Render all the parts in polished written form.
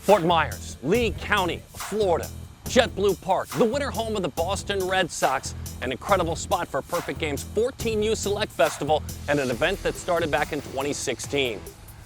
Fort Myers, Lee County, Florida. JetBlue Park, the winter home of the Boston Red Sox, an incredible spot for Perfect Game's 14U Select Festival and an event that started back in 2016.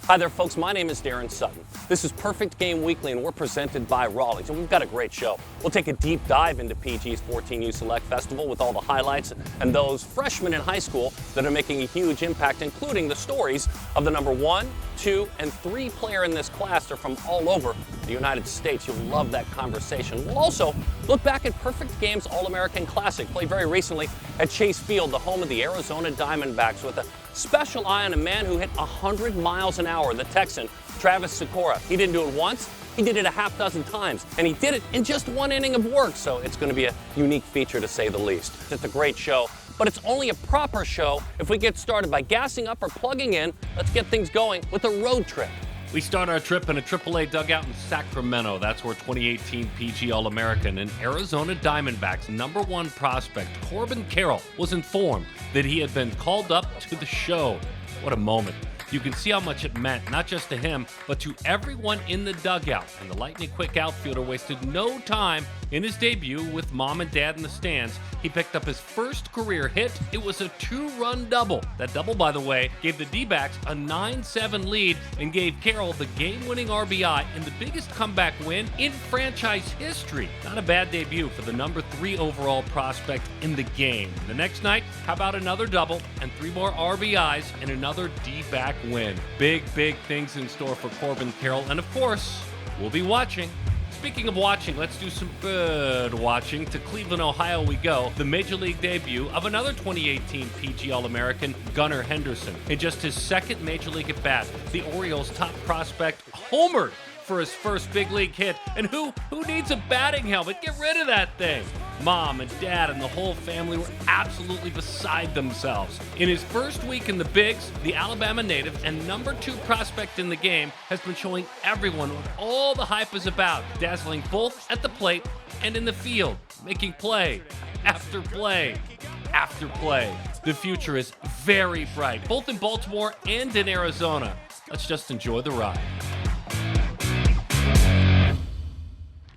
Hi there, folks. My name is Darren Sutton. This is Perfect Game Weekly, and we're presented by Raleigh's, and we've got a great show. We'll take a deep dive into PG's 14U Select Festival with all the highlights and those freshmen in high school that are making a huge impact, including the stories of the number 1, 2, and 3 player in this class. They're from all over the United States. You'll love that conversation. We'll also look back at Perfect Game's AllAmerican Classic, played very recently at Chase Field, the home of the Arizona Diamondbacks, with a special eye on a man who hit 100 miles an hour, the Texan, Sykora. He didn't do it once, he did it a half dozen times, and he did it in just one inning of work, so it's going to be a unique feature to say the least. It's a great show, but it's only a proper show if we get started by gassing up or plugging in. Let's get things going with a road trip. We start our trip in a AAA dugout in Sacramento. That's where 2018 PG All-American and Arizona Diamondbacks #1 prospect Corbin Carroll was informed that he had been called up to the show. What a moment. You can see how much it meant, not just to him, but to everyone in the dugout. And the lightning-quick outfielder wasted no time in his debut with mom and dad in the stands. He picked up his first career hit. It was a 2-run double. That double, by the way, gave the D-backs a 9-7 lead and gave Carroll the game-winning RBI in the biggest comeback win in franchise history. Not a bad debut for the #3 overall prospect in the game. The next night, how about another double and 3 more RBIs and another D-back win. Big things in store for Corbin Carroll, and of course, we'll be watching. Speaking of watching, let's do some bird watching. To Cleveland, Ohio we go. The Major League debut of another 2018 PG All-American, Gunnar Henderson. In just his second Major League at-bat, the Orioles' top prospect homered for his first big league hit. And who needs a batting helmet? Get rid of that thing. Mom and dad and the whole family were absolutely beside themselves. In his first week in the bigs, the Alabama native and #2 prospect in the game has been showing everyone what all the hype is about, dazzling both at the plate and in the field, making play after play after play. The future is very bright, both in Baltimore and in Arizona. Let's just enjoy the ride.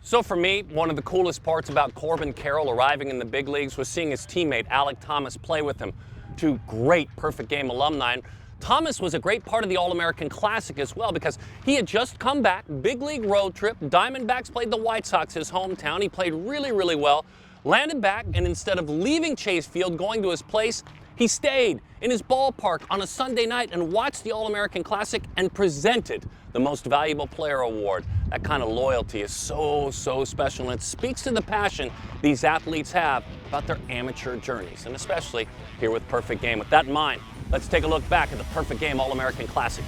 So for me, one of the coolest parts about Corbin Carroll arriving in the big leagues was seeing his teammate Alec Thomas play with him. 2 great Perfect Game alumni. And Thomas was a great part of the All-American Classic as well because he had just come back, big league road trip. Diamondbacks played the White Sox, his hometown. He played really well, landed back, and instead of leaving Chase Field, going to his place, he stayed in his ballpark on a Sunday night and watched the All-American Classic and presented the Most Valuable Player Award. That kind of loyalty is so special, and it speaks to the passion these athletes have about their amateur journeys, and especially here with Perfect Game. With that in mind, let's take a look back at the Perfect Game All-American Classic.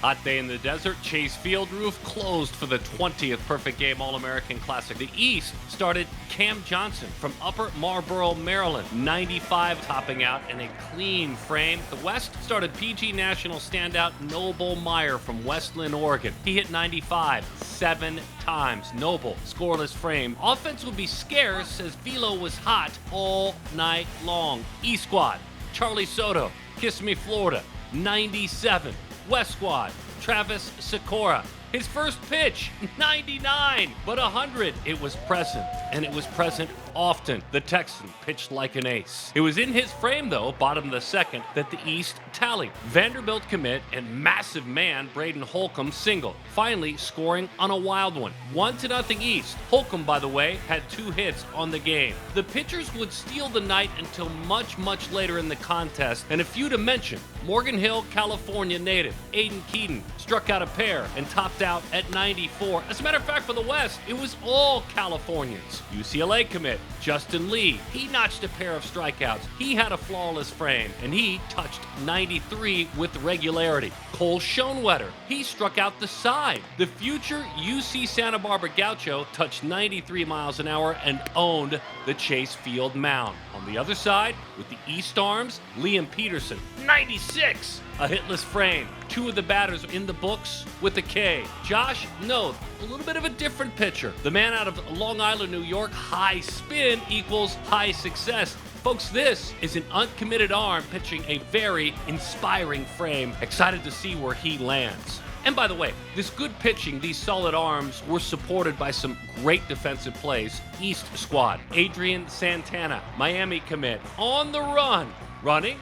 Hot day in the desert, Chase Field roof closed for the 20th Perfect Game All-American Classic. The East started Cam Johnson from Upper Marlboro, Maryland, 95 topping out in a clean frame. The West started PG National standout Noble Meyer from Westland, Oregon. He hit 95 7 times. Noble, scoreless frame. Offense would be scarce as velo was hot all night long. East Squad, Charlie Soto, Kiss Me Florida, 97. West Squad, Travis Sykora. His first pitch, 99, but 100. It was present, and it was present often. The Texan pitched like an ace. It was in his frame, though, bottom of the second, that the East tallied. Vanderbilt commit and massive man Braden Holcomb singled, finally scoring on a wild one. 1-0 East. Holcomb, by the way, had 2 hits on the game. The pitchers would steal the night until much later in the contest, and a few to mention. Morgan Hill, California native Aiden Keaton struck out a pair and topped out at 94. As a matter of fact, for the West, it was all Californians. UCLA commit Justin Lee. He notched a pair of strikeouts. He had a flawless frame, and he touched 93 with regularity. Cole Schoenwetter, he struck out the side. The future UC Santa Barbara Gaucho touched 93 miles an hour and owned the Chase Field mound. On the other side, with the East Arms, Liam Peterson, 96. A hitless frame. 2 of the batters in the books with a K. Josh Noth, a little bit of a different pitcher. The man out of Long Island, New York, high spin equals high success. Folks, this is an uncommitted arm pitching a very inspiring frame. Excited to see where he lands. And by the way, this good pitching, these solid arms, were supported by some great defensive plays. East squad, Adrian Santana, Miami commit, on the run. Running.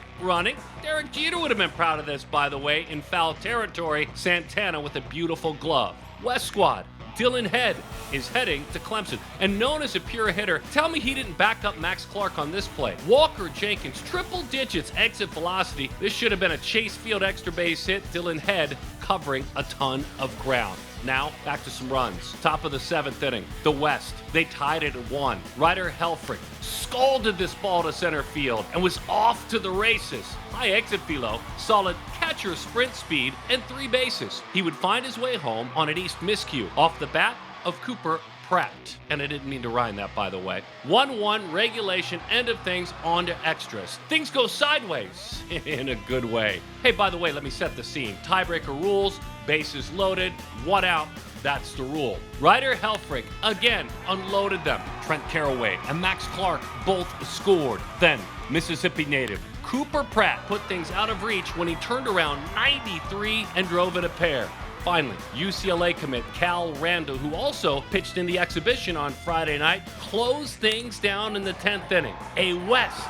Derek Jeter would have been proud of this, by the way. In foul territory, Santana with a beautiful glove. West squad, Dylan Head is heading to Clemson. And known as a pure hitter, tell me he didn't back up Max Clark on this play. Walker Jenkins, triple digits exit velocity. This should have been a Chase Field extra base hit. Dylan Head covering a ton of ground. Now, back to some runs. Top of the 7th inning, the West. They tied it at 1. Ryder Helfrich scalded this ball to center field and was off to the races. High exit velo, solid catcher sprint speed, and 3 bases. He would find his way home on an East miscue off the bat of Cooper Pratt. And I didn't mean to rhyme that, by the way. 1-1, regulation, end of things, on to extras. Things go sideways in a good way. Hey, by the way, let me set the scene. Tiebreaker rules, bases loaded, 1 out. That's the rule. Ryder Helfrich again unloaded them. Trent Carraway and Max Clark both scored. Then, Mississippi native Cooper Pratt put things out of reach when he turned around 93 and drove in a pair. Finally, UCLA commit Cal Randall, who also pitched in the exhibition on Friday night, closed things down in the 10th inning. A West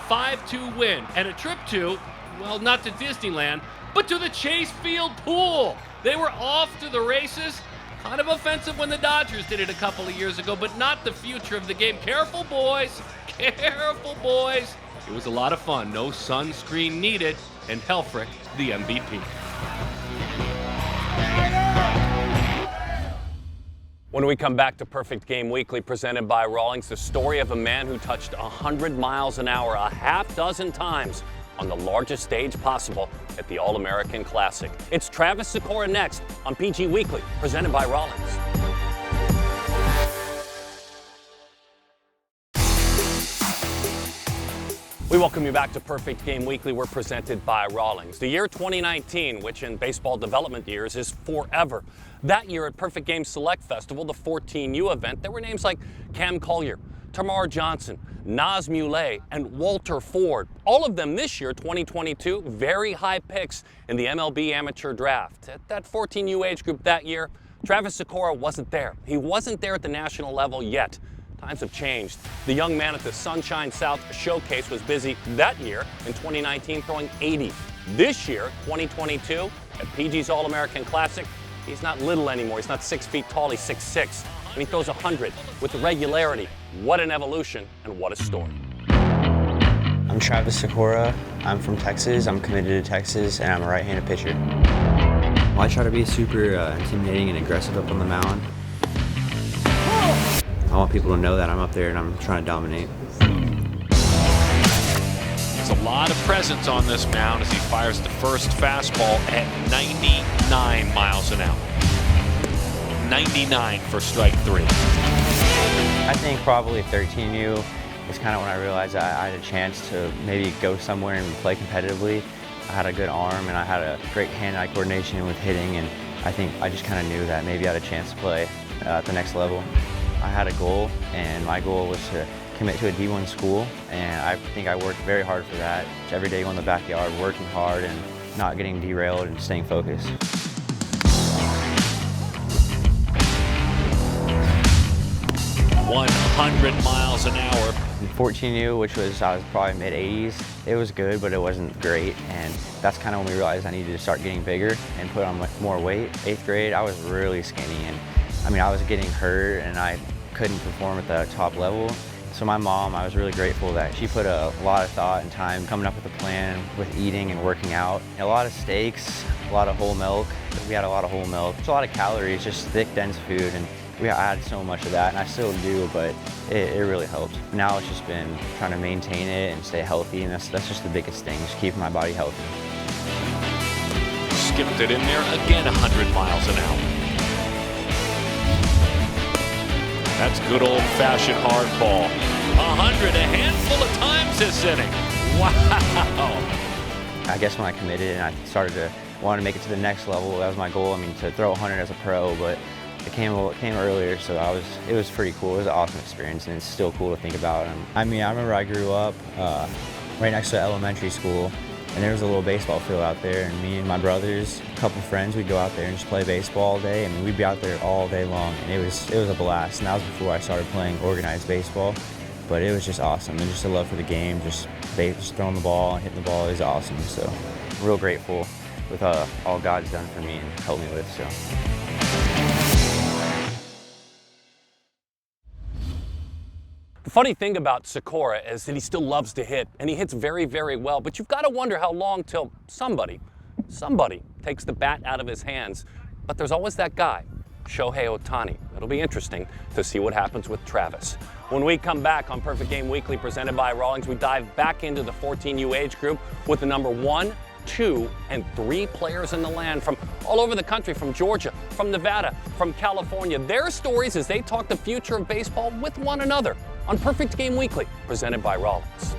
5-2 win and a trip to, well, not to Disneyland, but to the Chase Field pool. They were off to the races. Kind of offensive when the Dodgers did it a couple of years ago, but not the future of the game. Careful, boys. Careful, boys. It was a lot of fun. No sunscreen needed, and Helfrich, the MVP. When we come back to Perfect Game Weekly, presented by Rawlings, the story of a man who touched 100 miles an hour a half dozen times on the largest stage possible at the All-American Classic. It's Travis Sykora next on PG Weekly, presented by Rawlings. We welcome you back to Perfect Game Weekly. We're presented by Rawlings. The year 2019, which in baseball development years is forever. That year at Perfect Game Select Festival, the 14U event, there were names like Cam Collier, Tamar Johnson, Naz Muley, and Walter Ford. All of them this year, 2022, very high picks in the MLB amateur draft. At that 14U age group that year, Travis Sykora wasn't there. He wasn't there at the national level yet. Times have changed. The young man at the Sunshine South Showcase was busy that year in 2019 throwing 80. This year, 2022, at PG's All-American Classic, he's not little anymore. He's not 6 feet tall, he's 6'6", and he throws 100 with regularity. What an evolution and what a story. I'm Travis Sykora. I'm from Texas. I'm committed to Texas, and I'm a right-handed pitcher. Well, I try to be super intimidating and aggressive up on the mound. I want people to know that I'm up there and I'm trying to dominate. There's a lot of presence on this mound as he fires the first fastball at 99 miles an hour. 99 for strike 3. I think probably 13U was kind of when I realized I had a chance to maybe go somewhere and play competitively. I had a good arm and I had a great hand-eye coordination with hitting, and I think I just kind of knew that maybe I had a chance to play at the next level. I had a goal, and my goal was to commit to a D1 school, and I think I worked very hard for that. Every day going in the backyard, working hard and not getting derailed and staying focused. $100 miles an hour. In 14U, which was, I was probably mid-80s, it was good, but it wasn't great, and that's kind of when we realized I needed to start getting bigger and put on more weight. 8th grade, I was really skinny, and I mean, I was getting hurt and I couldn't perform at the top level. So my mom, I was really grateful that she put a lot of thought and time coming up with a plan with eating and working out. A lot of steaks, a lot of whole milk. We had a lot of whole milk. It's a lot of calories, just thick, dense food, and I had so much of that, and I still do, but it really helped. Now it's just been trying to maintain it and stay healthy, and that's just the biggest thing, just keeping my body healthy. Skipped it in there again, 100 miles an hour. That's good old-fashioned hardball. 100 a handful of times this inning. Wow. I guess when I committed and I started to want to make it to the next level, that was my goal. I mean, to throw 100 as a pro, but it came earlier, so it was pretty cool. It was an awesome experience, and it's still cool to think about. I mean, I remember I grew up right next to elementary school, And there was a little baseball field out there, and me and my brothers, a couple friends, we'd go out there and just play baseball all day. I mean, we'd be out there all day long, and it was a blast. And that was before I started playing organized baseball, but it was just awesome. And just a love for the game, just throwing the ball and hitting the ball is awesome. So, real grateful with all God's done for me and helped me with. So. The funny thing about Sykora is that he still loves to hit, and he hits very, very well, but you've got to wonder how long till somebody takes the bat out of his hands. But there's always that guy, Shohei Ohtani. It'll be interesting to see what happens with Travis. When we come back on Perfect Game Weekly presented by Rawlings, we dive back into the 14U age group with the number 1, 2, and 3 players in the land from all over the country, from Georgia, from Nevada, from California. Their stories as they talk the future of baseball with one another on Perfect Game Weekly, presented by Rawlings.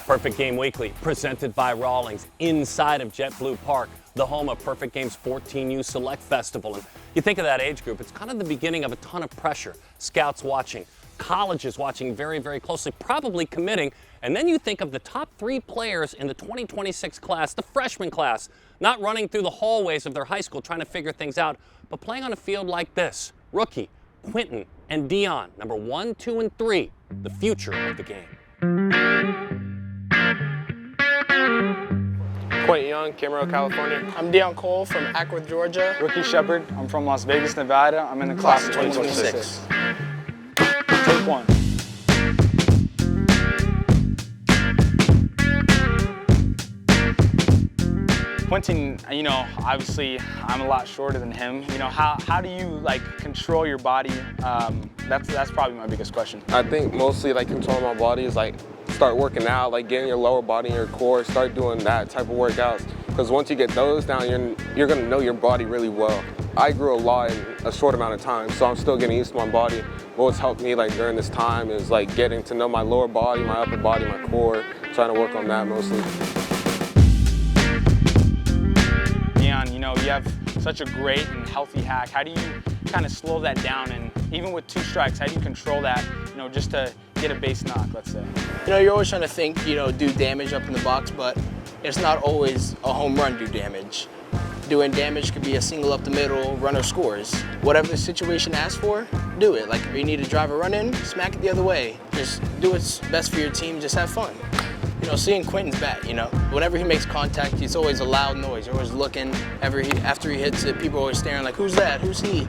Perfect Game Weekly, presented by Rawlings, inside of JetBlue Park, the home of Perfect Game's 14U Select Festival. And you think of that age group, it's kind of the beginning of a ton of pressure. Scouts watching, colleges watching very, very closely, probably committing. And then you think of the top 3 players in the 2026 class, the freshman class, not running through the hallways of their high school trying to figure things out, but playing on a field like this. Rookie, Quentin, and Deion, number 1, 2, and 3, the future of the game. Quentin Young, Camarillo, California. I'm Deion Cole from Ackworth, Georgia. Rookie Shepard, I'm from Las Vegas, Nevada. I'm in the class of 2026. Take 1. Quentin, you know, obviously I'm a lot shorter than him. You know, how do you like control your body? That's probably my biggest question. I think mostly like controlling my body is like start working out, like getting your lower body and your core, start doing that type of workouts. Because once you get those down, you're gonna know your body really well. I grew a lot in a short amount of time, so I'm still getting used to my body. What's helped me like during this time is like getting to know my lower body, my upper body, my core, trying to work on that mostly. Deion, you know, you have such a great and healthy hack. How do you kind of slow that down? And even with 2 strikes, how do you control that, you know, just to get a base knock, let's say? You know, you're always trying to think, you know, do damage up in the box, but it's not always a home run do damage. Doing damage could be a single up the middle, runner scores. Whatever the situation asks for, do it. Like if you need to drive a run in, smack it the other way. Just do what's best for your team, just have fun. You know, seeing Quentin's bat, you know, whenever he makes contact, it's always a loud noise. You're always looking. After he hits it, people are always staring like, who's that? Who's he?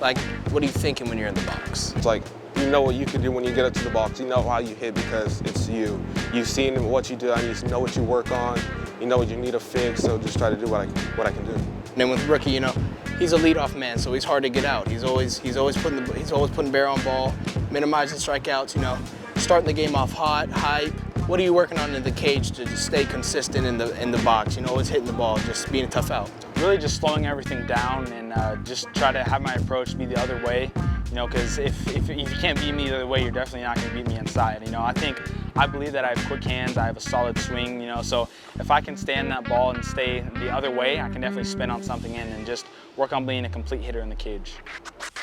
Like, what are you thinking when you're in the box? It's like, you know what you can do when you get up to the box. You know how you hit because it's you. You've seen what you do, and you know what you work on. You know what you need to fix, so just try to do what I can do. And then with Rookie, you know, he's a leadoff man, so he's hard to get out. He's always putting bear on ball, minimizing strikeouts, you know, starting the game off hot, hype. What are you working on in the cage to just stay consistent in the box? You know, always hitting the ball, just being a tough out. Really just slowing everything down and just try to have my approach be the other way. You know, because if you can't beat me the other way, you're definitely not going to beat me inside. You know, I believe that I have quick hands, I have a solid swing, you know, so if I can stand that ball and stay the other way, I can definitely spin on something in and just work on being a complete hitter in the cage.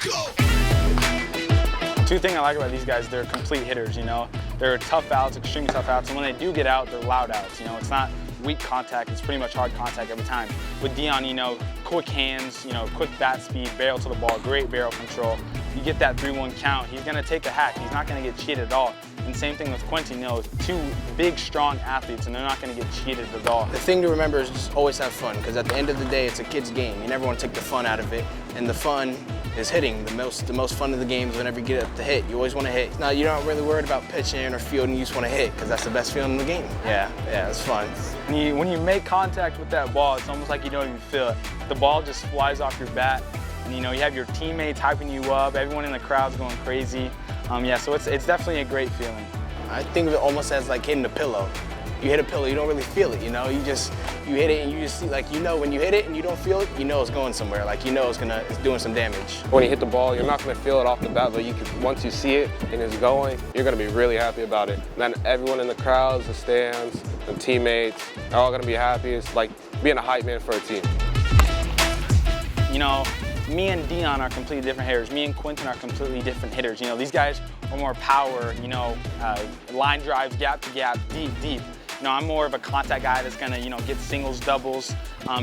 Go! 2 things I like about these guys, they're complete hitters, you know. They're tough outs, extremely tough outs, and when they do get out, they're loud outs, you know. It's not weak contact, it's pretty much hard contact every time. With Deion, you know, quick hands, you know, quick bat speed, barrel to the ball, great barrel control. You get that 3-1 count, he's gonna take a hack, he's not gonna get cheated at all. And same thing with Quentin, you know, 2 big, strong athletes, and they're not gonna get cheated at all. The thing to remember is just always have fun, because at the end of the day, it's a kid's game. You never want to take the fun out of it, and the fun is hitting. The most fun of the game is whenever you get up to hit. You always want to hit. Now, you're not really worried about pitching or fielding, you just want to hit, because that's the best feeling in the game. Yeah, it's fun. When you make contact with that ball, it's almost like you don't even feel it. The ball just flies off your bat, and you know, you have your teammates hyping you up, everyone in the crowd's going crazy. Yeah, so it's definitely a great feeling. I think of it almost as like hitting a pillow. You hit a pillow, you don't really feel it, you know? You hit it and you just see, like, you know, when you hit it and you don't feel it, you know it's going somewhere. Like, you know it's doing some damage. When you hit the ball, you're not gonna feel it off the bat, but once you see it and it's going, you're gonna be really happy about it. And then everyone in the crowds, the stands, the teammates, are all gonna be happy. It's like being a hype man for a team. You know, me and Deion are completely different hitters. Me and Quentin are completely different hitters. You know, these guys more power, you know, line drives, gap to gap, deep. You know, I'm more of a contact guy that's gonna, you know, get singles, doubles,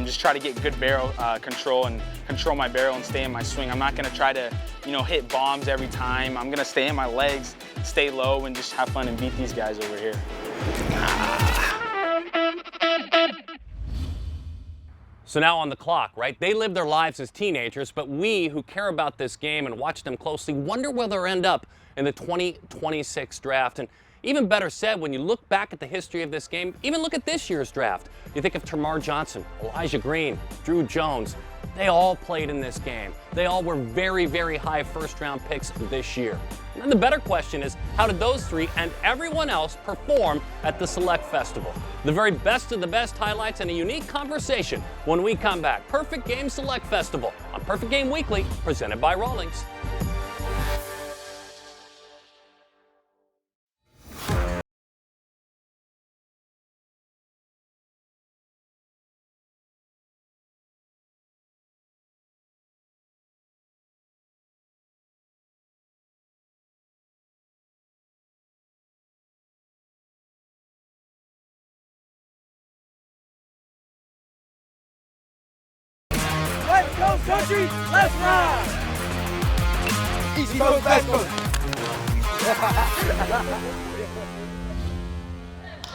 just try to get good barrel control and control my barrel and stay in my swing. I'm not gonna try to, you know, hit bombs every time. I'm gonna stay in my legs, stay low, and just have fun and beat these guys over here. So now on the clock, right? They live their lives as teenagers, but we who care about this game and watch them closely wonder where they'll end up in the 2026 draft. And even better said, when you look back at the history of this game, even look at this year's draft. You think of Tamar Johnson, Elijah Green, Drew Jones. They all played in this game. They all were very, very high first-round picks this year. And then the better question is, how did those three and everyone else perform at the Select Festival? The very best of the best highlights and a unique conversation when we come back. Perfect Game Select Festival on Perfect Game Weekly, presented by Rawlings. Let's go, country! Let's ride! East Coast, West Coast.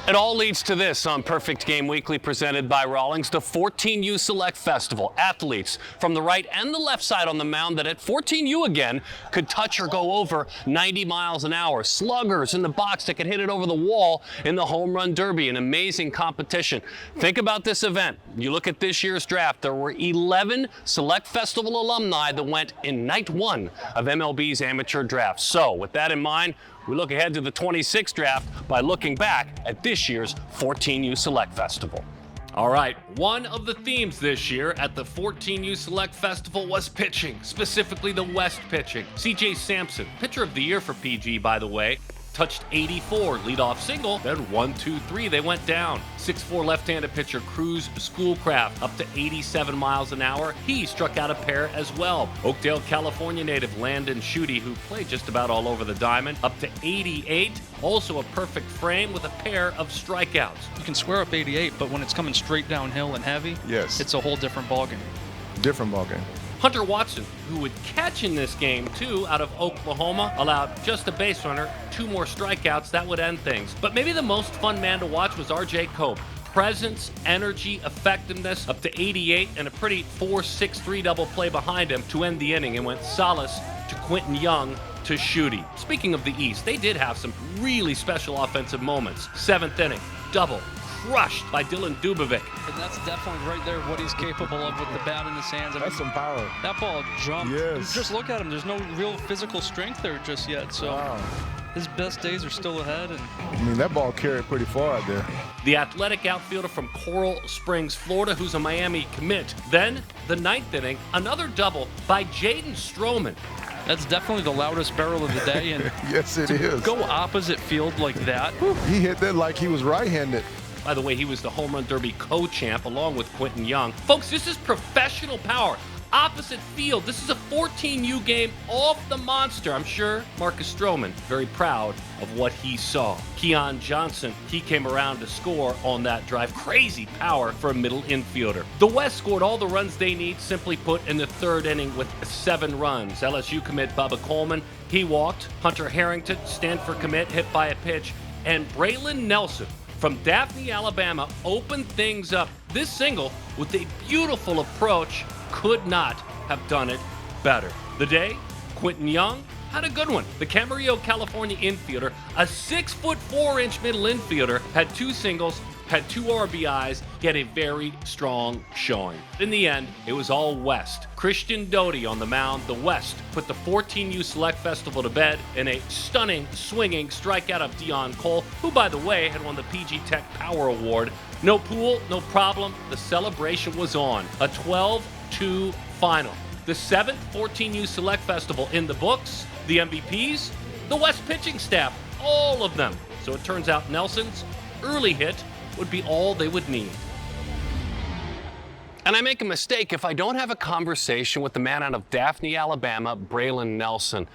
It all leads to this on Perfect Game Weekly, presented by Rawlings, the 14U Select Festival. Athletes from the right and the left side on the mound that at 14U again could touch or go over 90 miles an hour. Sluggers in the box that could hit it over the wall in the Home Run Derby, an amazing competition. Think about this event. You look at this year's draft, there were 11 Select Festival alumni that went in night one of MLB's amateur draft. So with that in mind, we look ahead to the 26th draft by looking back at this year's 14U Select Festival. All right, one of the themes this year at the 14U Select Festival was pitching, specifically the West pitching. C.J. Sampson, pitcher of the year for PG, by the way, touched 84, leadoff single, then 1-2-3, they went down. 6'4" left-handed pitcher Cruz Schoolcraft up to 87 miles an hour. He struck out a pair as well. Oakdale, California native Landon Schutte, who played just about all over the diamond, up to 88. Also a perfect frame with a pair of strikeouts. You can square up 88, but when it's coming straight downhill and heavy, yes, it's a whole different ballgame. Different ballgame. Hunter Watson, who would catch in this game too, out of Oklahoma, allowed just a base runner, 2 more strikeouts, that would end things. But maybe the most fun man to watch was R.J. Cope. Presence, energy, effectiveness, up to 88, and a pretty 4-6-3 double play behind him to end the inning, and went solace to Quentin Young to Schutte. Speaking of the East, they did have some really special offensive moments. 7th inning, double, crushed by Dylan Dubovic. And that's definitely right there what he's capable of with the bat in his hands. I mean, That's some power. that ball jumped. Yes. Just look at him. There's no real physical strength there just yet. So Wow. his best days are still ahead. And I mean, that ball carried pretty far out there. The athletic outfielder from Coral Springs, Florida, who's a Miami commit. Then, the 9th inning, another double by Jaden Stroman. that's definitely the loudest barrel of the day. And Yes, it is. go opposite field like that. He hit that like he was right-handed. By the way, he was the Home Run Derby co-champ along with Quentin Young. Folks, this is professional power. Opposite field. This is a 14U game off the monster. I'm sure Marcus Stroman very proud of what he saw. Keon Johnson, he came around to score on that drive. Crazy power for a middle infielder. The West scored all the runs they need, simply put, in the 3rd inning with 7 runs. LSU commit Bubba Coleman, he walked. Hunter Harrington, Stanford commit, hit by a pitch. And Braylon Nelson from Daphne, Alabama, opened things up. This single, with a beautiful approach, could not have done it better. The day, Quentin Young had a good one. The Camarillo, California infielder, a 6'4" middle infielder, had 2 singles, had 2 RBIs, he had a very strong showing. In the end, it was all West. Christian Doty on the mound. The West put the 14U Select Festival to bed in a stunning, swinging strikeout of Deion Cole, who, by the way, had won the PG Tech Power Award. No pool, no problem. The celebration was on. A 12-2 final. The 7th 14U Select Festival in the books. The MVPs, the West pitching staff, all of them. So it turns out Nelson's early hit would be all they would need. And I make a mistake if I don't have a conversation with the man out of Daphne, Alabama, Braylon Nelson.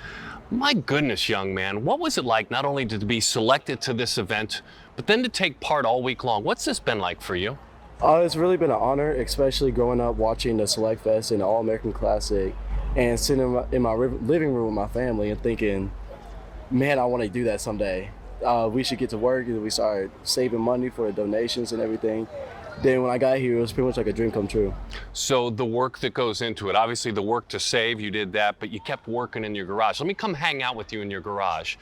My goodness, young man, what was it like not only to be selected to this event, but then to take part all week long? What's this been like for you? It's really been an honor, especially growing up watching the Select Fest and the All-American Classic and sitting in my living room with my family and thinking, man, I want to do that someday. We should get to work, and we started saving money for the donations and everything. Then when I got here, it was pretty much like a dream come true. So the work that goes into it, obviously the work to save, you did that, but you kept working in your garage. Let me come hang out with you in your garage.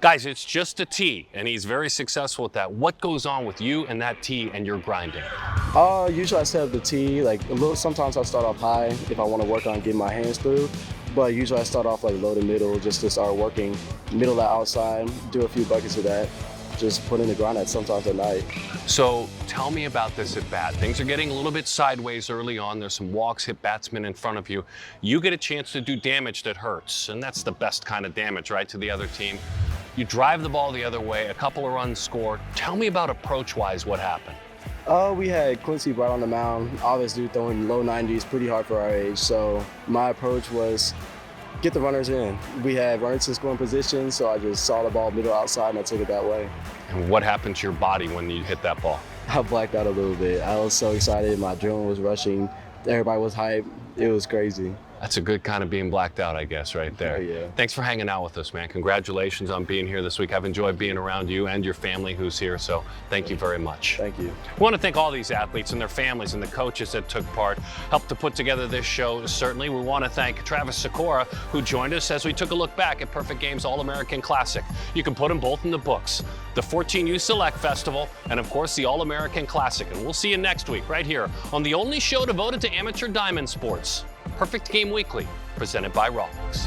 Guys, it's just a tee, and he's very successful at that. What goes on with you and that tee and your grinding? Usually I set up the tee, like sometimes I start off high if I want to work on getting my hands through. But usually I start off like low to middle just to start working middle to outside, do a few buckets of that. Just put in the grind at sometimes at night. So tell me about this at bat. Things are getting a little bit sideways early on. There's some walks, hit batsmen in front of you. You get a chance to do damage that hurts, and that's the best kind of damage, right, to the other team. You drive the ball the other way, a couple of runs scored. Tell me about approach-wise what happened. We had Quincy right on the mound, obviously throwing low 90s, pretty hard for our age. So my approach was get the runners in. We had runners in scoring position, so I just saw the ball middle outside and I took it that way. And what happened to your body when you hit that ball? I blacked out a little bit. I was so excited. My adrenaline was rushing. Everybody was hyped. It was crazy. That's a good kind of being blacked out, I guess, right there. Yeah. Thanks for hanging out with us, man. Congratulations on being here this week. I've enjoyed being around you and your family who's here, so thank you very much. Thank you. We want to thank all these athletes and their families and the coaches that took part, helped to put together this show. Certainly, we want to thank Travis Sykora, who joined us as we took a look back at Perfect Game's All-American Classic. You can put them both in the books. The 14U Select Festival, and of course, the All-American Classic. And we'll see you next week right here on the only show devoted to amateur diamond sports, Perfect Game Weekly, presented by Rawlings.